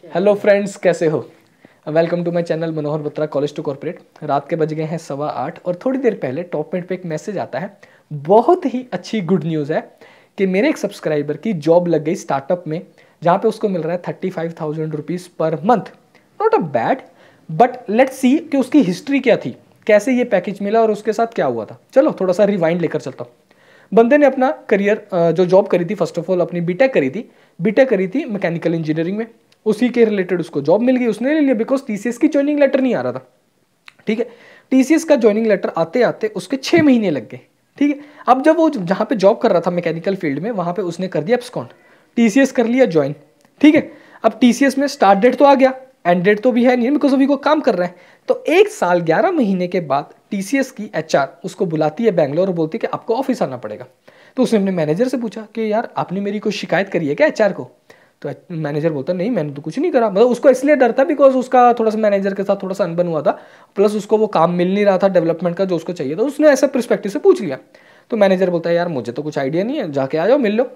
Hello friends, कैसे हो? Welcome to my channel Manohar Batra college to corporate. रात के बज गए हैं 8:15 और थोड़ी देर पहले टॉप मिनट पे एक मैसेज आता है। बहुत ही अच्छी गुड न्यूज़ है कि मेरे एक सब्सक्राइबर की जॉब लग गई स्टार्टअप में, जहाँ पे उसको मिल रहा है 35,000 rupees per month. Not a bad, but let's see कि उसकी हिस्ट्री क्या थी, कैसे ये पैकेज मिला और उसके साथ क्या हुआ था। चलो थोड़ा सा रिवाइंड लेकर चलता हूँ। बंदे ने अपना करियर जो जॉब करी थी, फर्स्ट ऑफ ऑल अपनी बीटेक करी थी मैकेनिकल इंजीनियरिंग में। उसी के रिलेटेड उसको जॉब मिल गई, उसने ले लिया बिकॉज टीसीएस की ज्वाइनिंग लेटर नहीं आ रहा था। ठीक है, टीसीएस का ज्वाइनिंग लेटर आते आते उसके 6 महीने लग गए। ठीक है, अब जब वो जहाँ पे जॉब कर रहा था मैकेनिकल फील्ड में, वहाँ पे उसने कर दिया एब्सकॉन्ड, टीसीएस कर लिया ज्वाइन। ठीक है, अब टीसीएस में स्टार्ट डेट तो आ गया, एंड डेट तो भी है नहीं बिकॉज अभी वो काम कर रहा है। तो 1 साल 11 महीने के बाद टीसीएस की एचआर उसको बुलाती है बैंगलोर और बोलती है कि आपको ऑफिस आना पड़ेगा। तो उसने अपने मैनेजर से पूछा कि यार आपने मेरी कोई शिकायत करी है क्या एचआर को? तो मैनेजर बोलता नहीं, मैंने तो कुछ नहीं करा। मतलब उसको इसलिए डर था बिकॉज उसका थोड़ा सा मैनेजर के साथ थोड़ा सा अनबन हुआ था, प्लस उसको वो काम मिल नहीं रहा था डेवलपमेंट का जो उसको चाहिए था। उसने ऐसा पर्सपेक्टिव से पूछ लिया। तो मैनेजर बोलता है यार मुझे तो कुछ आइडिया नहीं है, जाके आ जाओ मिल लो।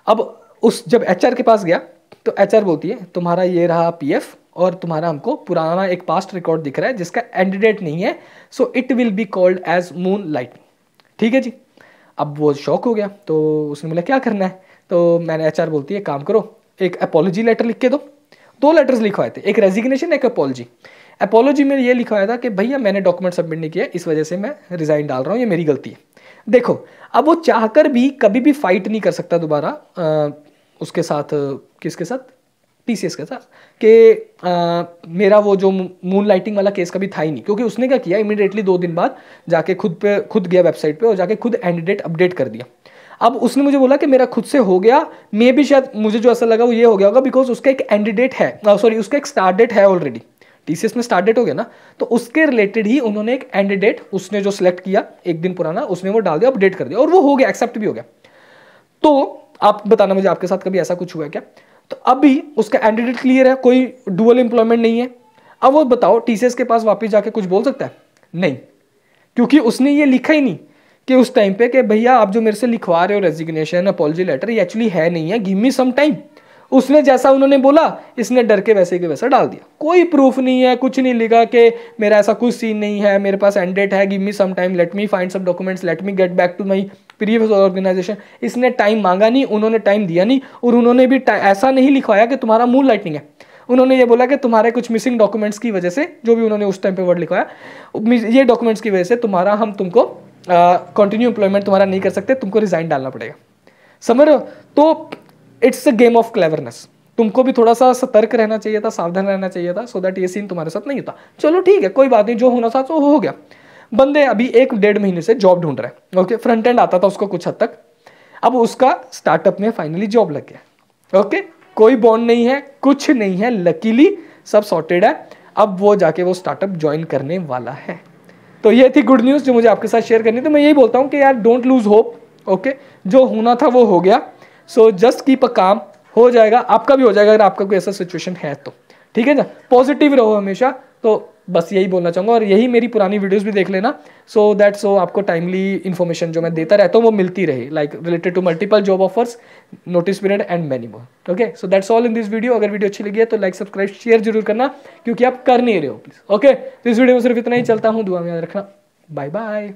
अब उस जब एचआर के पास गया तो एचआर बोलती है तुम्हारा ये रहा पीएफ और तुम्हारा हमको पुराना एक पास्ट रिकॉर्ड दिख रहा है जिसका एंड डेट नहीं है, so it will be called as moonlight. ठीक है जी। अब वो शॉक हो गया, तो उसने बोला क्या करना है? तो मैंने एचआर बोलती है काम करो, एक अपॉलॉजी लेटर लिख के दो। 2 लेटर्स लिखवाए थे, एक रेजिग्नेशन एक अपॉलॉजी। अपॉलॉजी में ये लिखवाया था कि भैया मैंने डॉक्यूमेंट सबमिट नहीं किया, इस वजह से मैं रिजाइन डाल रहा हूँ, ये मेरी गलती है। देखो, अब वो चाहकर भी कभी भी फाइट नहीं कर सकता दोबारा उसके साथ, किसके साथ? टीसीएस के साथ, कि मेरा वो जो मून लाइटिंग वाला केस कभी था ही नहीं। क्योंकि उसने क्या किया, इमीडिएटली 2 दिन बाद जाके खुद गया वेबसाइट पे और जाके खुद एंड डेट अपडेट कर दिया। अब उसने मुझे बोला कि मेरा खुद से हो गया, मे भी शायद मुझे जो ऐसा लगा वो ये हो गया होगा बिकॉज उसका एक एंड डेट है, सॉरी उसका एक स्टार्ट डेट है ऑलरेडी। टीसीएस में स्टार्ट डेट हो गया ना, तो उसके रिलेटेड ही उन्होंने एक एंड डेट उसने जो सिलेक्ट किया एक दिन पुराना, उसने वो डाल दिया, अपडेट कर दिया और वो हो गया, एक्सेप्ट भी हो गया। तो आप बताना मुझे, आपके साथ कभी ऐसा कुछ हुआ है क्या? तो अभी उसका एंड डेट क्लियर है, कोई डुअल एम्प्लॉयमेंट नहीं है। अब वो बताओ टीसीएस के पास वापस जाके कुछ बोल सकता है? नहीं, क्योंकि उसने ये लिखा ही नहीं कि उस टाइम पे कि भैया आप जो मेरे से लिखवा रहे हो रेजिग्नेशन अपॉलजी लेटर, ये एक्चुअली है नहीं है, गिव मी सम टाइम। उसने जैसा उन्होंने बोला, इसने डर के वैसे के वैसा डाल दिया। कोई प्रूफ नहीं है, कुछ नहीं लिखा कि मेरा ऐसा कुछ सीन नहीं है, मेरे पास एंड डेट है, give me some time, let me find some documents, let me get back to my previous organisation. इसने टाइम मांगा नहीं, उन्होंने टाइम दिया नहीं, और उन्होंने भी ऐसा नहीं लिखवाया कि तुम्हारा मून लाइटिंग है। उन्होंने ये बोला कि तुम्हारे कुछ मिसिंग डॉक्यूमेंट्स की वजह से, जो भी उन्होंने उस टाइम पे वर्ड लिखवाया, ये डॉक्यूमेंट्स की वजह से तुम्हारा, हम तुमको कंटिन्यू एम्प्लॉयमेंट तुम्हारा नहीं कर सकते, तुमको रिजाइन डालना पड़ेगा। समझ रहे हो? तो it's a game of cleverness. तुमको भी थोड़ा सा सतर्क रहना चाहिए था, सावधान रहना चाहिए था, सो दैट ये सीन तुम्हारे साथ नहीं होता। चलो ठीक है, कोई बात नहीं, जो होना था तो हो गया। बंदे अभी 1 डेढ़ महीने से जॉब ढूंढ रहे हैं। ओके, फ्रंट एंड आता था उसको कुछ हद तक, अब उसका स्टार्टअप में फाइनली जॉब लग गया। ओके, कोई बॉन्ड नहीं है, कुछ नहीं है, लकीली सब सॉर्टेड है। अब वो जाके वो स्टार्टअप ज्वाइन करने वाला है। तो ये थी गुड न्यूज़ जो मुझे आपके साथ शेयर करनी। तो मैं यही बोलता हूँ कि यार डोंट लूज होप। ओके, जो होना था वो हो गया, सो जस्ट कीप अ काम, हो जाएगा, आपका भी हो जाएगा अगर आपका कोई ऐसा सिचुएशन है तो। ठीक है ना, पॉजिटिव रहो हमेशा। तो बस यही बोलना चाहूँगा, और यही मेरी पुरानी वीडियोस भी देख लेना, सो दैट सो आपको टाइमली इन्फॉर्मेशन जो मैं देता रहता हूँ वो मिलती रहे, like related to multiple job offers, notice period and many more. Okay, so that's all in this video. अगर वीडियो अच्छी लगी है तो लाइक सब्सक्राइब शेयर जरूर करना, क्योंकि आप कर नहीं रहे हो प्लीज। ओके, तो इस वीडियो में सिर्फ इतना ही, चलता हूँ, दुआ में याद रखना, बाय बाय।